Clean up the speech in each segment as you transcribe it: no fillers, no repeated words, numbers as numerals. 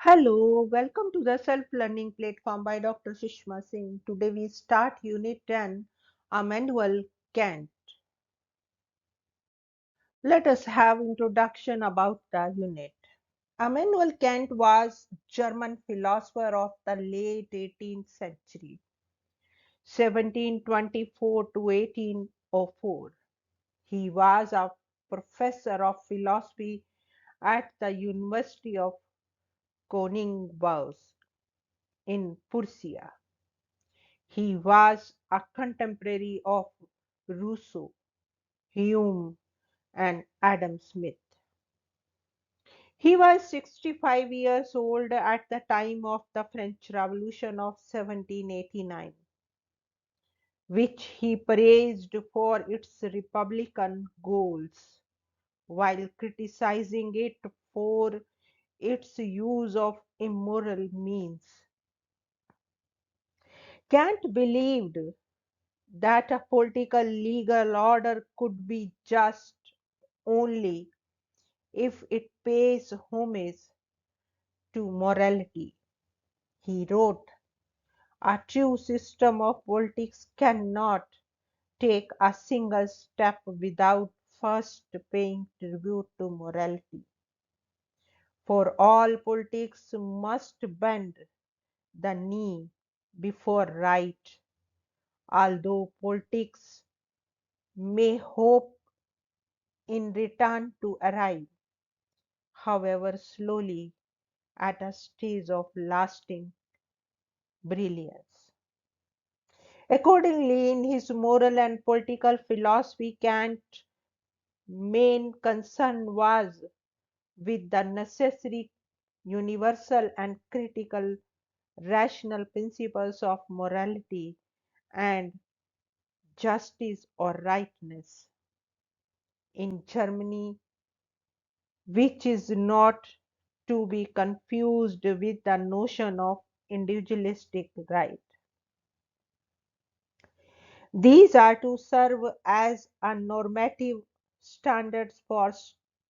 Hello, welcome to the self-learning platform by Dr. Sushma Singh. Today we start Unit 10, Immanuel Kant. Let us have introduction about the unit. Immanuel Kant was German philosopher of the late 18th century, 1724 to 1804. He was a professor of philosophy at the University of Königsberg in Prussia. He was a contemporary of Rousseau, Hume, and Adam Smith. He was 65 years old at the time of the French Revolution of 1789, which he praised for its republican goals while criticizing it for its use of immoral means. Kant believed that a political legal order could be just only if it pays homage to morality. He wrote, a true system of politics cannot take a single step without first paying tribute to morality. For all politics must bend the knee before right, although politics may hope in return to arrive, however slowly, at a stage of lasting brilliance. Accordingly, in his moral and political philosophy, Kant's main concern was with the necessary, universal, and critical rational principles of morality and justice or rightness in Germany, which is not to be confused with the notion of individualistic right. These are to serve as a normative standards for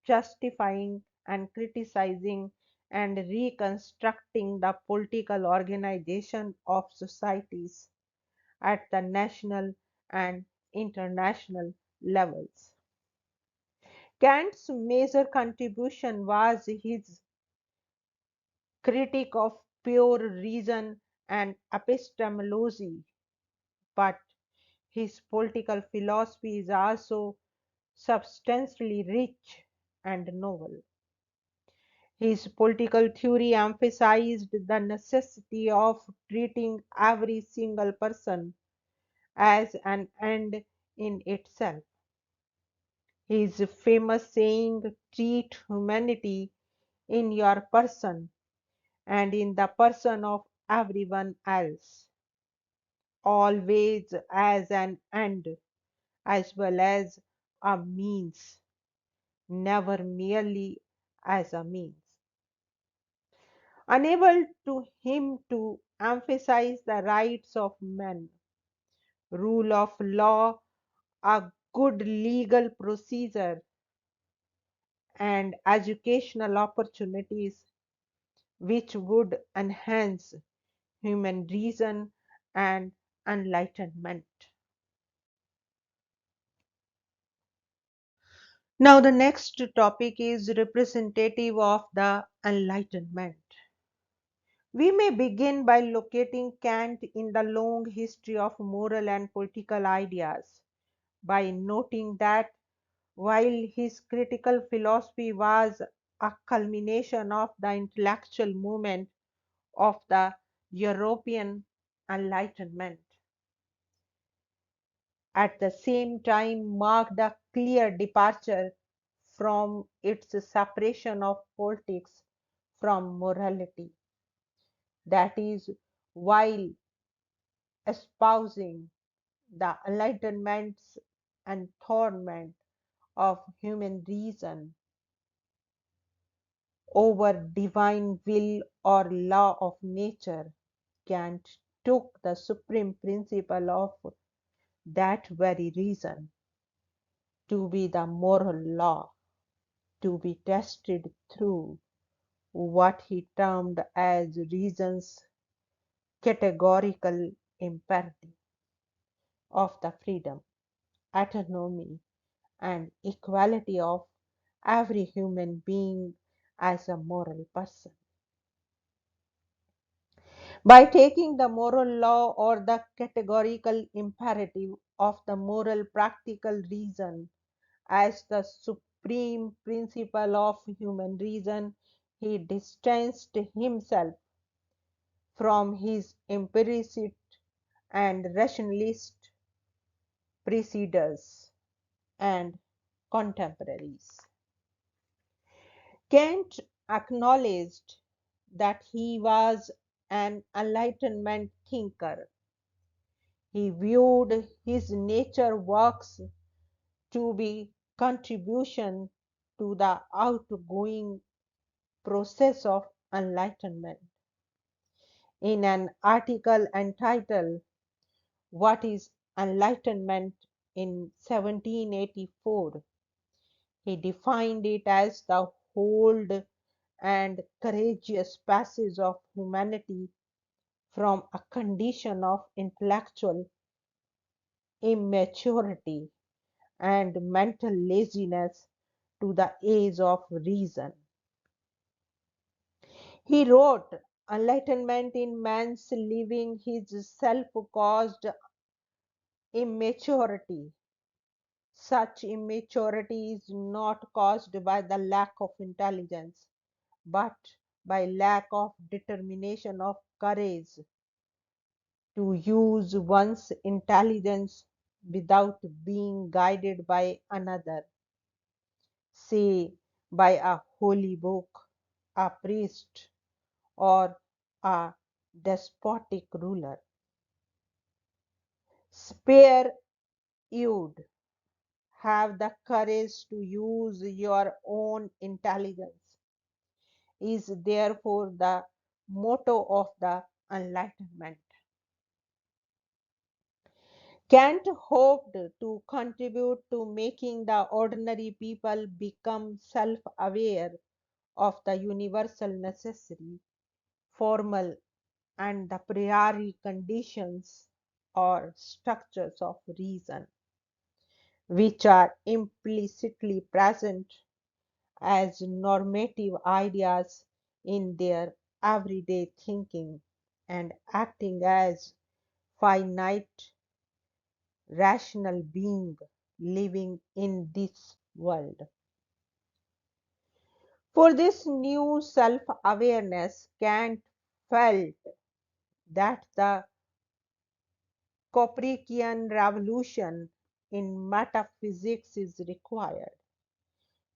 justifying and criticizing and reconstructing the political organization of societies at the national and international levels. Kant's major contribution was his critique of pure reason and epistemology, but his political philosophy is also substantially rich and novel. His political theory emphasized the necessity of treating every single person as an end in itself. His famous saying, treat humanity in your person and in the person of everyone else, always as an end as well as a means, never merely as a means. Unable to him to emphasize the rights of men, rule of law, a good legal procedure, and educational opportunities which would enhance human reason and enlightenment. Now, the next topic is representative of the enlightenment. We may begin by locating Kant in the long history of moral and political ideas by noting that while his critical philosophy was a culmination of the intellectual movement of the European Enlightenment, at the same time marked a clear departure from its separation of politics from morality. That is, while espousing the enlightenment's enthronement of human reason over divine will or law of nature, Kant took the supreme principle of that very reason to be the moral law, to be tested through what he termed as reason's categorical imperative of the freedom, autonomy, and equality of every human being as a moral person. By taking the moral law or the categorical imperative of the moral practical reason as the supreme principle of human reason, he distanced himself from his empiricist and rationalist preceders and contemporaries. Kant acknowledged that he was an Enlightenment thinker. He viewed his nature works to be contribution to the outgoing process of enlightenment. In an article entitled What is Enlightenment in 1784, he defined it as the hold and courageous passage of humanity from a condition of intellectual immaturity and mental laziness to the age of reason. He wrote, enlightenment in man's living his self caused immaturity. Such immaturity is not caused by the lack of intelligence, but by lack of determination of courage to use one's intelligence without being guided by another, say by a holy book, a priest, or a despotic ruler. Spare you'd have the courage to use your own intelligence is therefore the motto of the Enlightenment. Kant hoped to contribute to making the ordinary people become self aware of the universal necessary, formal, and the priori conditions or structures of reason, which are implicitly present as normative ideas in their everyday thinking and acting as finite rational being living in this world. For this new self awareness, Kant felt that the Copernican revolution in metaphysics is required.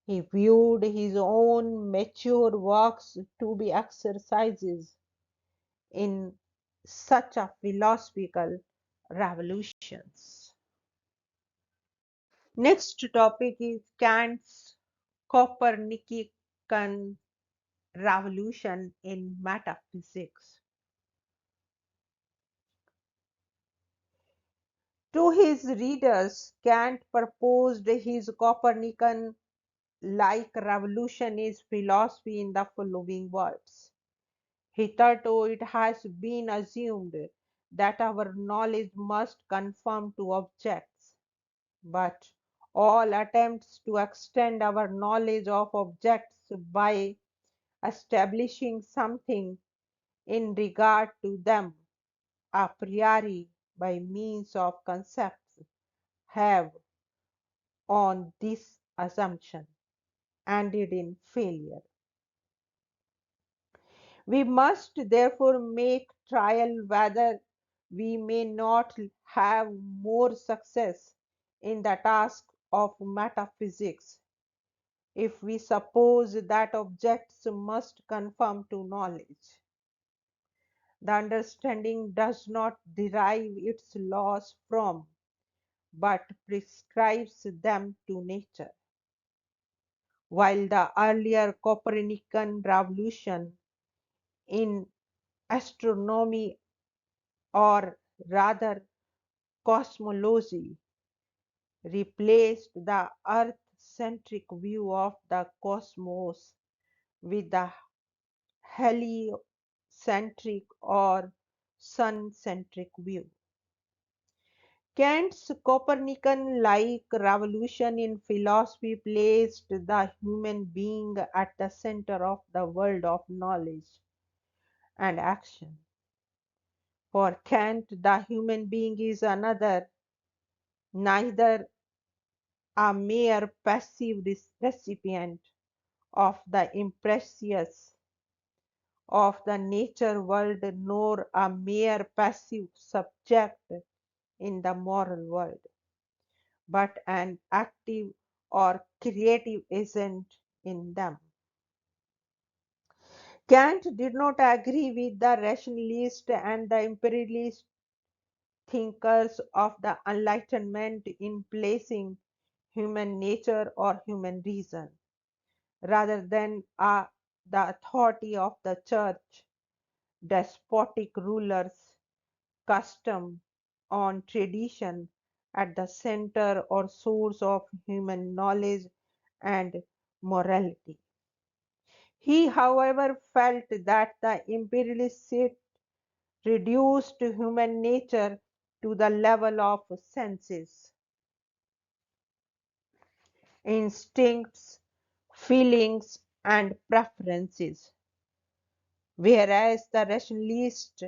He viewed his own mature works to be exercises in such a philosophical revolutions. Next topic is Kant's Copernican revolution in metaphysics. To his readers, Kant proposed his Copernican like revolution is philosophy in the following words. Hitherto it has been assumed that our knowledge must conform to objects, but all attempts to extend our knowledge of objects by establishing something in regard to them a priori by means of concepts have, on this assumption, ended in failure. We must therefore make trial whether we may not have more success in the task of metaphysics if we suppose that objects must conform to knowledge. The understanding does not derive its laws from, but prescribes them to nature, while the earlier Copernican revolution in astronomy, or rather cosmology, replaced the earth centric view of the cosmos with the heliocentric or sun-centric view. Kant's Copernican-like revolution in philosophy placed the human being at the center of the world of knowledge and action. For Kant, the human being is neither a mere passive recipient of the impressions of the nature world nor a mere passive subject in the moral world, but an active or creative agent in them. Kant did not agree with the rationalist and the imperialist thinkers of the Enlightenment in placing human nature or human reason, rather than the authority of the church, despotic rulers, custom, on tradition at the center or source of human knowledge and morality. He, however, felt that the imperialist set reduced human nature to the level of senses, instincts, feelings, and preferences, whereas the rationalists,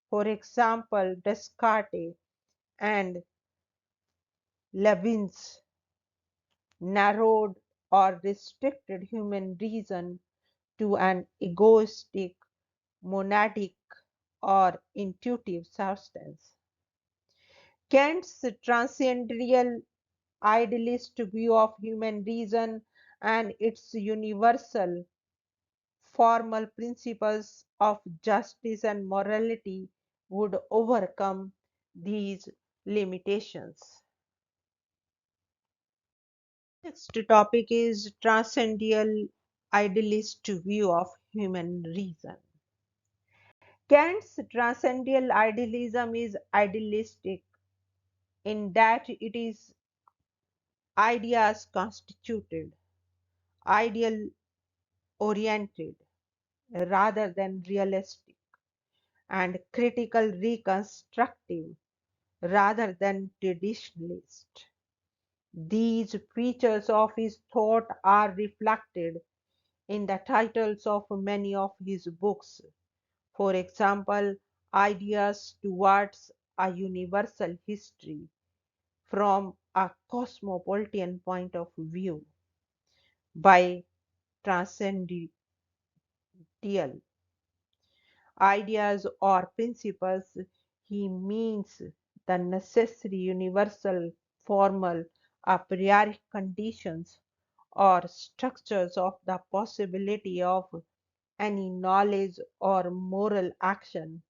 for example, Descartes and Leibniz, narrowed or restricted human reason to an egoistic, monadic, or intuitive substance. Kant's transcendental idealist view of human reason and its universal formal principles of justice and morality would overcome these limitations. Next topic is transcendental idealist view of human reason. Kant's transcendental idealism is idealistic in that it is ideas constituted, ideal oriented rather than realistic, and critical reconstructive rather than traditionalist. These features of his thought are reflected in the titles of many of his books. For example, Ideas Towards a Universal History from a Cosmopolitan Point of View by Transcendental ideas or principles. He means the necessary universal formal a priori conditions or structures of the possibility of any knowledge or moral action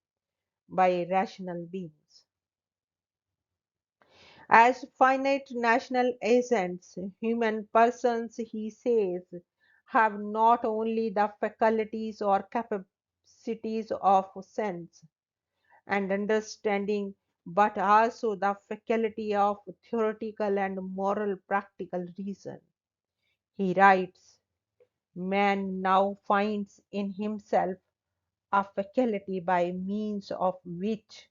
by rational beings. As finite national agents, human persons, he says, have not only the faculties or capacities of sense and understanding, but also the faculty of theoretical and moral practical reason. He writes, man now finds in himself a faculty by means of which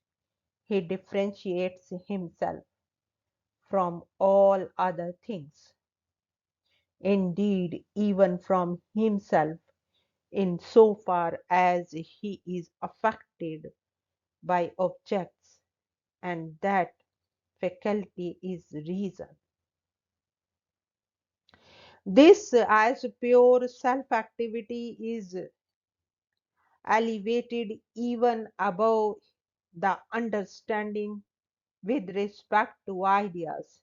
he differentiates himself from all other things, indeed, even from himself, in so far as he is affected by objects, and that faculty is reason. This, as pure self activity, is elevated even above the understanding with respect to ideas.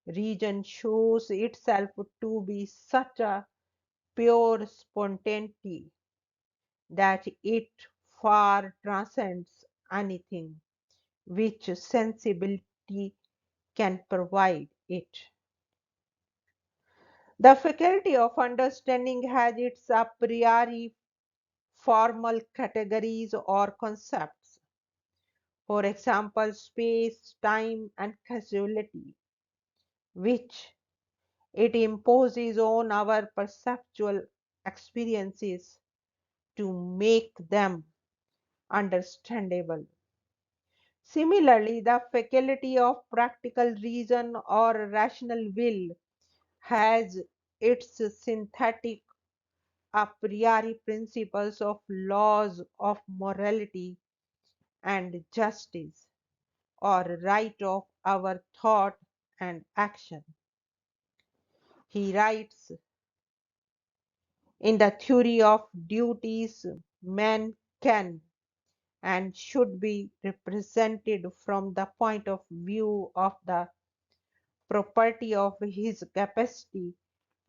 Reason shows itself to be such a pure spontaneity that it far transcends anything which sensibility can provide it. The faculty of understanding has its a priori formal categories or concepts. For example, space, time, and causality, which it imposes on our perceptual experiences to make them understandable. Similarly, the faculty of practical reason or rational will has its synthetic a priori principles of laws of morality and justice, or right of our thought and action. He writes, in the theory of duties, man can and should be represented from the point of view of the property of his capacity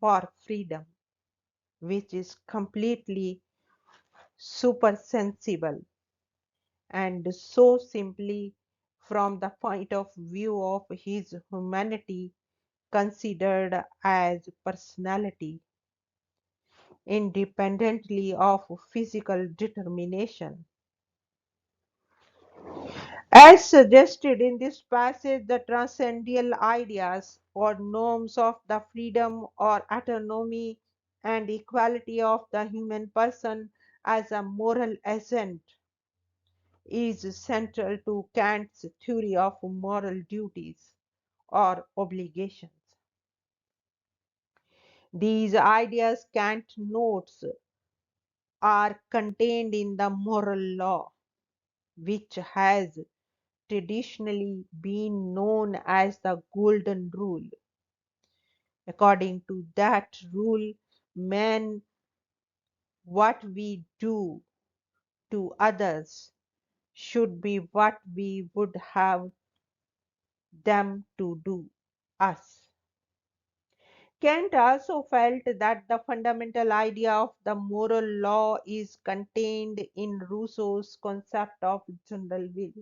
for freedom, which is completely supersensible, and so simply from the point of view of his humanity considered as personality, independently of physical determination. As suggested in this passage, the transcendental ideas or norms of the freedom or autonomy and equality of the human person as a moral agent is central to Kant's theory of moral duties or obligations. These ideas, Kant notes, are contained in the moral law, which has traditionally been known as the Golden Rule. According to that rule, men, what we do to others should be what we would have them to do us. Kant also felt that the fundamental idea of the moral law is contained in Rousseau's concept of general will,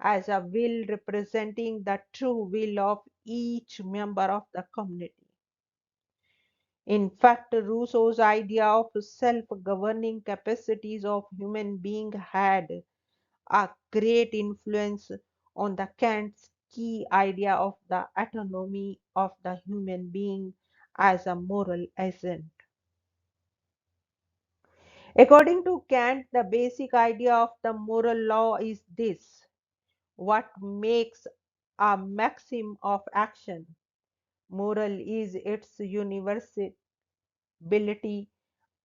as a will representing the true will of each member of the community. In fact, Rousseau's idea of self-governing capacities of human beings had a great influence on the Kant's key idea of the autonomy of the human being as a moral agent. According to Kant, the basic idea of the moral law is this: what makes a maxim of action moral is its universality,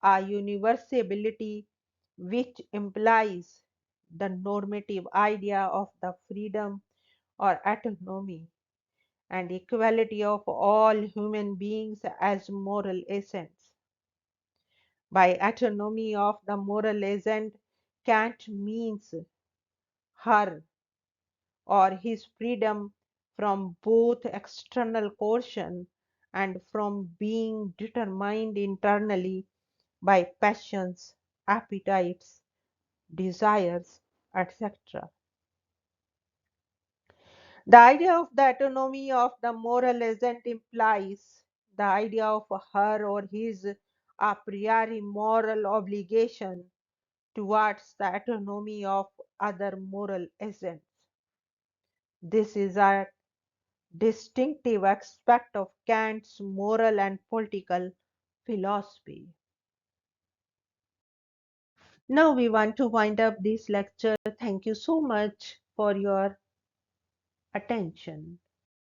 a universality which implies the normative idea of the freedom or autonomy and equality of all human beings as moral agents. By autonomy of the moral agent, Kant means her or his freedom from both external coercion and from being determined internally by passions, appetites, desires, etc. The idea of the autonomy of the moral agent implies the idea of her or his a priori moral obligation towards the autonomy of other moral agents. This is a distinctive aspect of Kant's moral and political philosophy. Now we want to wind up this lecture. Thank you so much for your attention.